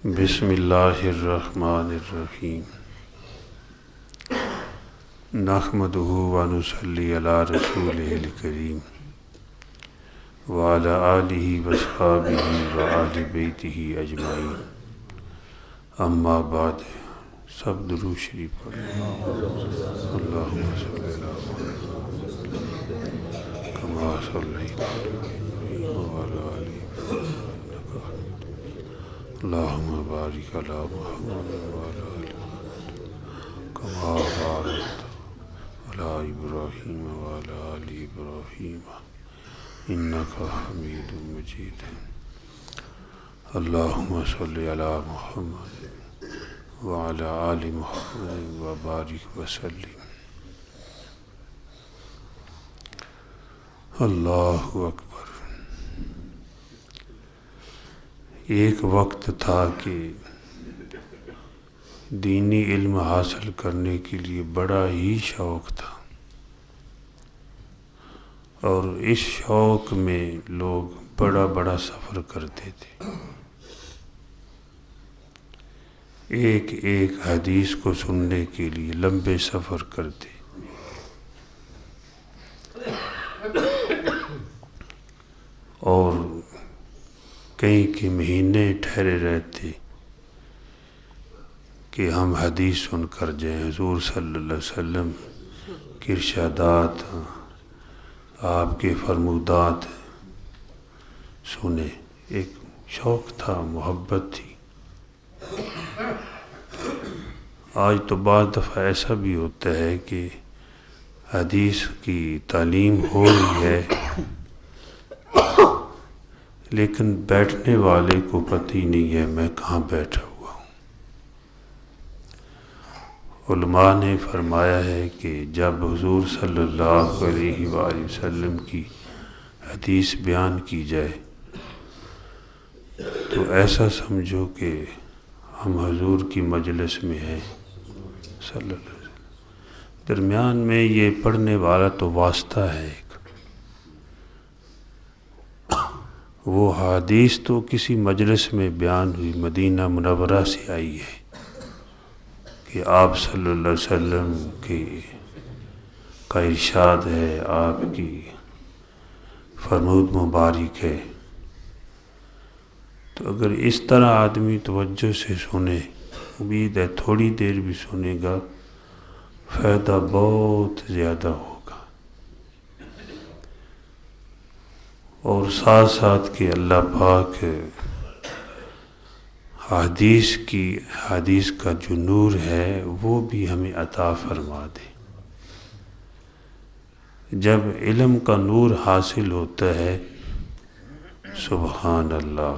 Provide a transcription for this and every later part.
بسم اللہ الرحمن الرحیم نحمدہ ونصلی علی رسولہ الکریم وعلی آلہ واصحابہ وآل بیتہ اجمعین اما بعد سب درود شریف پڑھیں اللہم صلی علی محمد کما صلیت علی ابراہیم وعلی آل ابراہیم اللہم بارک علی محمد وعلی آل محمد کما بارکت علی ابراہیم وعلی آل ابراہیم انک حمید مجید اللہم صلی علی محمد وعلی آل محمد وبارک وسلم اللہ اکبر۔ ایک وقت تھا کہ دینی علم حاصل کرنے کے لیے بڑا ہی شوق تھا، اور اس شوق میں لوگ بڑا بڑا سفر کرتے تھے، ایک ایک حدیث کو سننے کے لیے لمبے سفر کرتے، اور کئی کے مہینے ٹھہرے رہتے کہ ہم حدیث سن کر جائیں، حضور صلی اللہ علیہ وسلم کے ارشادات، آپ کے فرمودات سنیں۔ ایک شوق تھا، محبت تھی۔ آج تو بعض دفعہ ایسا بھی ہوتا ہے کہ حدیث کی تعلیم ہو رہی ہے لیکن بیٹھنے والے کو پتہ ہی نہیں ہے میں کہاں بیٹھا ہوا ہوں۔ علماء نے فرمایا ہے کہ جب حضور صلی اللہ علیہ وآلہ وسلم کی حدیث بیان کی جائے تو ایسا سمجھو کہ ہم حضور کی مجلس میں ہیں صلی اللہ علیہ وسلم۔ درمیان میں یہ پڑھنے والا تو واسطہ ہے، وہ حدیث تو کسی مجلس میں بیان ہوئی، مدینہ منورہ سے آئی ہے کہ آپ صلی اللہ علیہ وسلم کا ارشاد ہے، آپ کی فرمود مبارک ہے۔ تو اگر اس طرح آدمی توجہ سے سنے، امید ہے تھوڑی دیر بھی سنے گا، فائدہ بہت زیادہ ہوگا، اور ساتھ ساتھ کہ اللہ پاک حدیث کا جو نور ہے وہ بھی ہمیں عطا فرما دے۔ جب علم کا نور حاصل ہوتا ہے، سبحان اللہ،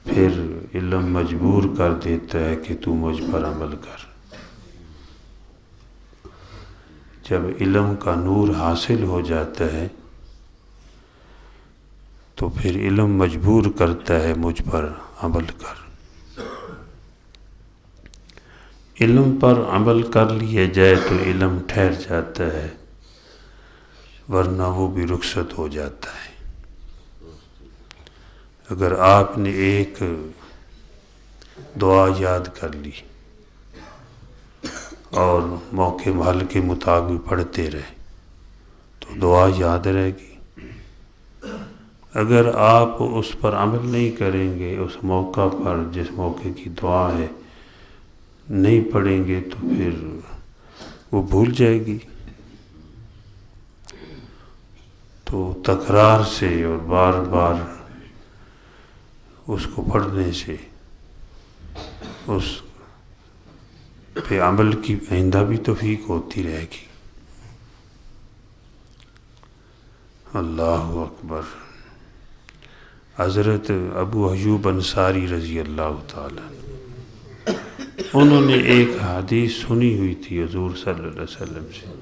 پھر علم مجبور کر دیتا ہے کہ تو مجھ پر عمل کر۔ جب علم کا نور حاصل ہو جاتا ہے تو پھر علم مجبور کرتا ہے مجھ پر عمل کر۔ علم پر عمل کر لیا جائے تو علم ٹھہر جاتا ہے، ورنہ وہ بھی رخصت ہو جاتا ہے۔ اگر آپ نے ایک دعا یاد کر لی اور موقع محل کے مطابق پڑھتے رہے تو دعا یاد رہے گی۔ اگر آپ اس پر عمل نہیں کریں گے، اس موقع پر جس موقع کی دعا ہے نہیں پڑھیں گے تو پھر وہ بھول جائے گی۔ تو تکرار سے اور بار بار اس کو پڑھنے سے اس پہ عمل کی آئندہ بھی توفیق ہوتی رہے گی۔ اللہ اکبر۔ حضرت ابو ایوب انصاری رضی اللہ تعالیٰ، انہوں نے ایک حدیث سنی ہوئی تھی حضور صلی اللہ علیہ وسلم سے،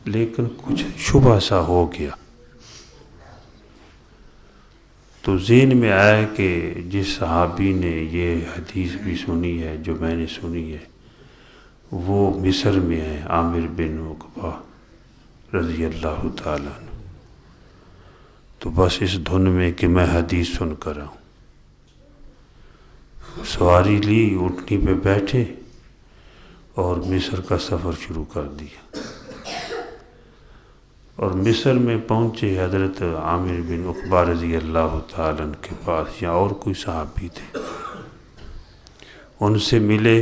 لیکن کچھ شبہ سا ہو گیا، تو ذہن میں آیا کہ جس صحابی نے یہ حدیث بھی سنی ہے جو میں نے سنی ہے وہ مصر میں ہے، عامر بن عقبہ رضی اللہ تعالیٰ عنہ، تو بس اس دھن میں کہ میں حدیث سن کر آؤں، سواری لی، اونٹنی پہ بیٹھے اور مصر کا سفر شروع کر دیا۔ اور مصر میں پہنچے حضرت عامر بن عقبہ رضی اللہ تعالیٰ عنہ کے پاس، یا اور کوئی صحابی تھے، ان سے ملے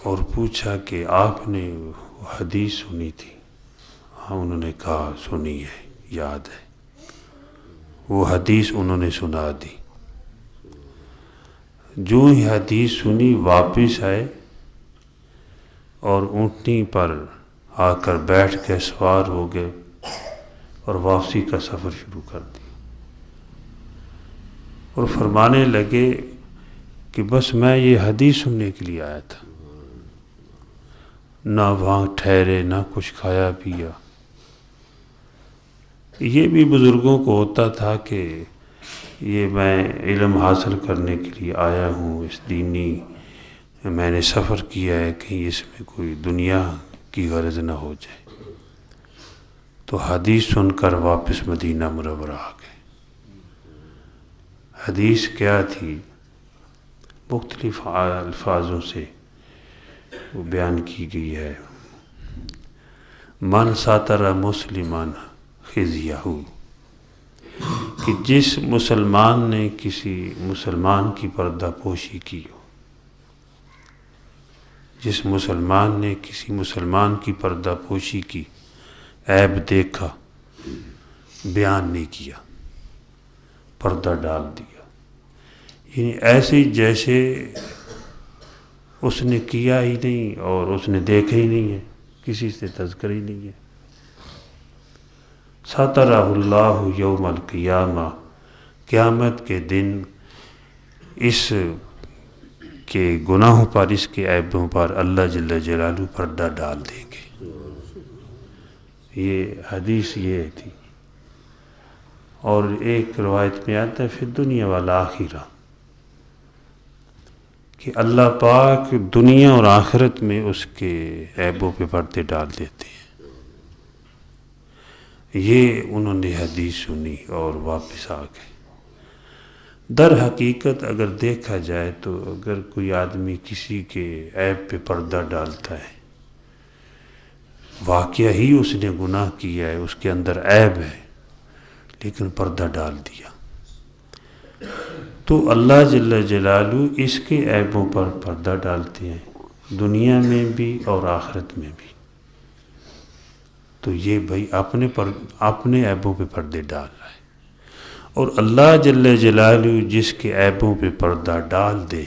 اور پوچھا کہ آپ نے وہ حدیث سنی تھی؟ ہاں، انہوں نے کہا سنی ہے، یاد ہے۔ وہ حدیث انہوں نے سنا دی۔ جو ہی حدیث سنی واپس آئے اور اونٹنی پر آ کر بیٹھ کے سوار ہو گئے اور واپسی کا سفر شروع کر دیا، اور فرمانے لگے کہ بس میں یہ حدیث سننے کے لیے آیا تھا، نہ وہاں ٹھہرے، نہ کچھ کھایا پیا۔ یہ بھی بزرگوں کو ہوتا تھا کہ یہ میں علم حاصل کرنے کے لیے آیا ہوں، اس دینی میں نے سفر کیا ہے، کہیں اس میں کوئی دنیا کی غرض نہ ہو جائے۔ تو حدیث سن کر واپس مدینہ منورہ آ گئے۔ حدیث کیا تھی؟ مختلف الفاظوں سے وہ بیان کی گئی ہے۔ من ساتر مسلمان خزیہ، کہ جس مسلمان نے کسی مسلمان کی پردہ پوشی کی ہو، جس مسلمان نے کسی مسلمان کی پردہ پوشی کی، عیب دیکھا، بیان نہیں کیا، پردہ ڈال دیا، یعنی ایسے جیسے اس نے کیا ہی نہیں اور اس نے دیکھا ہی نہیں ہے، کسی سے تذکر ہی نہیں ہے۔ سترہ اللہ یوم القیامہ، قیامت کے دن اس کے گناہوں پر، اس کے عیبوں پر اللہ جل جلالہ پردہ ڈال دیں گے۔ یہ حدیث یہ تھی۔ اور ایک روایت میں آتا ہے فی الدنیا والآخرہ، کہ اللہ پاک دنیا اور آخرت میں اس کے عیبوں پہ پردے ڈال دیتے ہیں۔ یہ انہوں نے حدیث سنی اور واپس آ گئے۔ در حقیقت اگر دیکھا جائے تو اگر کوئی آدمی کسی کے عیب پہ پردہ ڈالتا ہے، واقعہ ہی اس نے گناہ کیا ہے، اس کے اندر عیب ہے، لیکن پردہ ڈال دیا، تو اللہ جل جلالہ اس کے عیبوں پر پردہ ڈالتے ہیں، دنیا میں بھی اور آخرت میں بھی۔ تو یہ بھائی اپنے عیبوں پہ پردے ڈال رہا ہے، اور اللہ جل جلالہ جس کے عیبوں پہ پردہ ڈال دے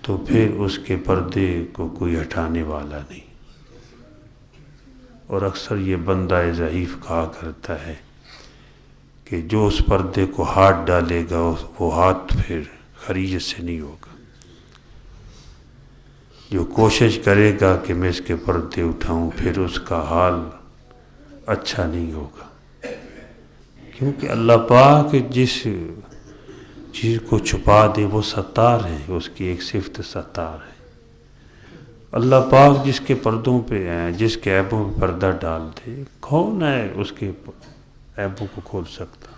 تو پھر اس کے پردے کو کوئی ہٹانے والا نہیں۔ اور اکثر یہ بندہ ضعیف کہا کرتا ہے کہ جو اس پردے کو ہاتھ ڈالے گا وہ ہاتھ پھر خریت سے نہیں ہوگا، جو کوشش کرے گا کہ میں اس کے پردے اٹھاؤں پھر اس کا حال اچھا نہیں ہوگا، کیونکہ اللہ پاک جس چیز کو چھپا دے وہ ستار ہے، اس کی ایک صفت ستار ہے۔ اللہ پاک جس کے پردوں پہ جس کے عیبوں پہ پردہ ڈال دے، کون ہے اس کے عیبوں کو کھول سکتا؟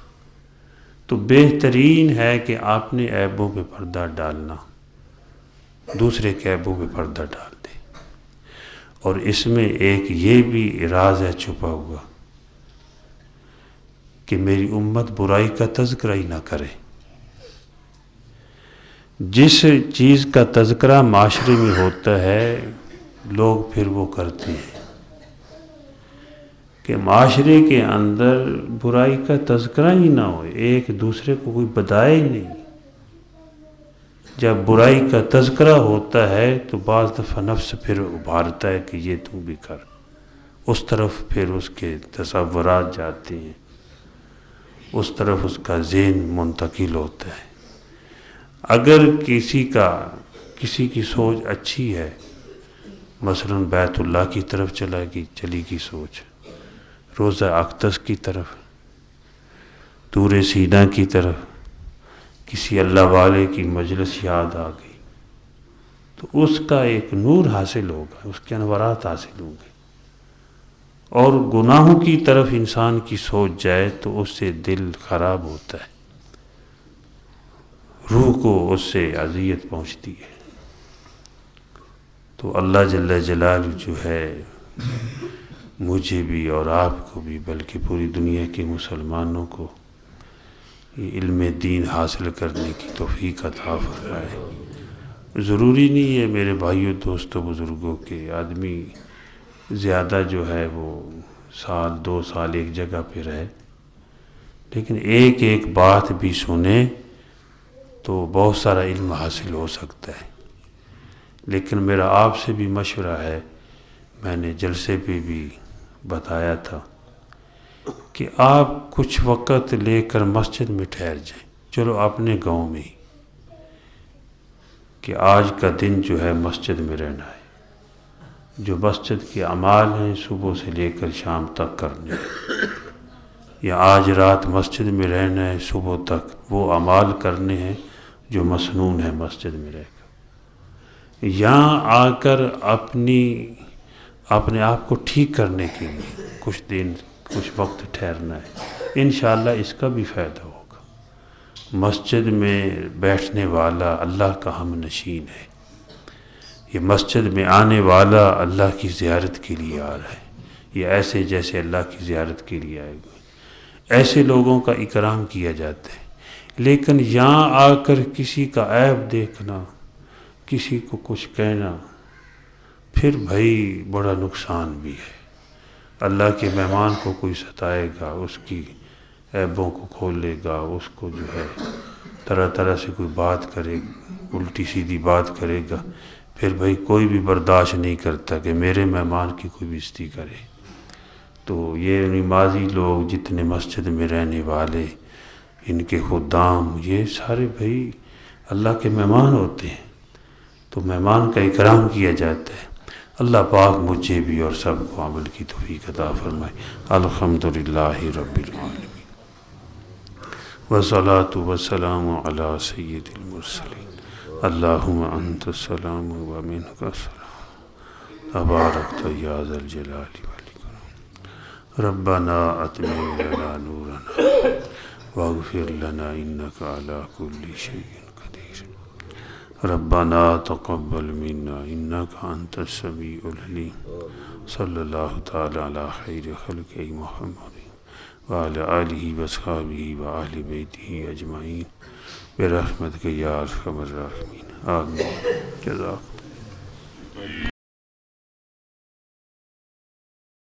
تو بہترین ہے کہ آپ نے عیبوں پہ پردہ ڈالنا، دوسرے کے عیبوں پہ پردہ ڈال دے۔ اور اس میں ایک یہ بھی راز ہے چھپا ہوا کہ میری امت برائی کا تذکرہ ہی نہ کرے۔ جس چیز کا تذکرہ معاشرے میں ہوتا ہے لوگ پھر وہ کرتے ہیں، کہ معاشرے کے اندر برائی کا تذکرہ ہی نہ ہو، ایک دوسرے کو کوئی بتائے ہی نہیں۔ جب برائی کا تذکرہ ہوتا ہے تو بعض دفعہ نفس پھر ابھارتا ہے کہ یہ تو بھی کر، اس طرف پھر اس کے تصورات جاتے ہیں، اس طرف اس کا ذہن منتقل ہوتا ہے۔ اگر کسی کی سوچ اچھی ہے، مثلا بیت اللہ کی طرف چلی گئی سوچ، روضہ اقدس کی طرف، طور سینا کی طرف، کسی اللہ والے کی مجلس یاد آ گئی، تو اس کا ایک نور حاصل ہوگا، اس کے انوارات حاصل ہوں گے۔ اور گناہوں کی طرف انسان کی سوچ جائے تو اس سے دل خراب ہوتا ہے، روح کو اس سے اذیت پہنچتی ہے۔ تو اللہ جل جلالہ جو ہے مجھے بھی اور آپ کو بھی بلکہ پوری دنیا کے مسلمانوں کو یہ علم دین حاصل کرنے کی توفیق عطا فرمائے۔ ضروری نہیں ہے میرے بھائیوں دوستوں بزرگوں کے آدمی زیادہ جو ہے وہ سال 2 سال ایک جگہ پہ رہے، لیکن ایک ایک بات بھی سنے تو بہت سارا علم حاصل ہو سکتا ہے۔ لیکن میرا آپ سے بھی مشورہ ہے، میں نے جلسے پہ بھی بتایا تھا کہ آپ کچھ وقت لے کر مسجد میں ٹھہر جائیں، چلو اپنے گاؤں میں ہی، کہ آج کا دن جو ہے مسجد میں رہنا ہے، جو مسجد کے اعمال ہیں صبح سے لے کر شام تک کرنے ہیں، یا آج رات مسجد میں رہنا ہے صبح تک وہ اعمال کرنے ہیں جو مسنون ہے مسجد میں رہ کر، یہاں آ کر اپنے آپ کو ٹھیک کرنے کے لیے کچھ دن کچھ وقت ٹھہرنا ہے، انشاءاللہ اس کا بھی فائدہ ہوگا۔ مسجد میں بیٹھنے والا اللہ کا ہم نشین ہے، یہ مسجد میں آنے والا اللہ کی زیارت کے لیے آ رہا ہے، یہ ایسے جیسے اللہ کی زیارت کے لیے آئے ہوئے، ایسے لوگوں کا اکرام کیا جاتا ہے۔ لیکن یہاں آ کر کسی کا عیب دیکھنا، کسی کو کچھ کہنا، پھر بھائی بڑا نقصان بھی ہے۔ اللہ کے مہمان کو کوئی ستائے گا، اس کی عیبوں کو کھولے گا، اس کو جو ہے طرح طرح سے کوئی بات کرے، الٹی سیدھی بات کرے گا، پھر بھائی کوئی بھی برداشت نہیں کرتا کہ میرے مہمان کی کوئی بےزتی کرے۔ تو یہ نمازی لوگ جتنے مسجد میں رہنے والے، ان کے خدام، یہ سارے بھائی اللہ کے مہمان ہوتے ہیں، تو مہمان کا اکرام کیا جاتا ہے۔ اللہ پاک مجھے بھی اور سب کو عمل کی توفیق عطا فرمائے۔ الحمدللہ رب العالمین والصلاة والسلام علی سید المرسلین۔ اللہم انت السلام و منک السلام، تبارکت یا ذا الجلال والاکرام۔ ربنا اتمم لنا نورنا واغفر لنا انک علی کل شیء قدیر۔ ربنا تقبل منا انک انت السمیع العلیم۔ صلی اللہ تعالی علی خیر خلقہ محمد وعلی آلہ واصحابہ وآل بیتہ اجمعین برحمتک یا ارحم الراحمین، آمین۔ جزاکم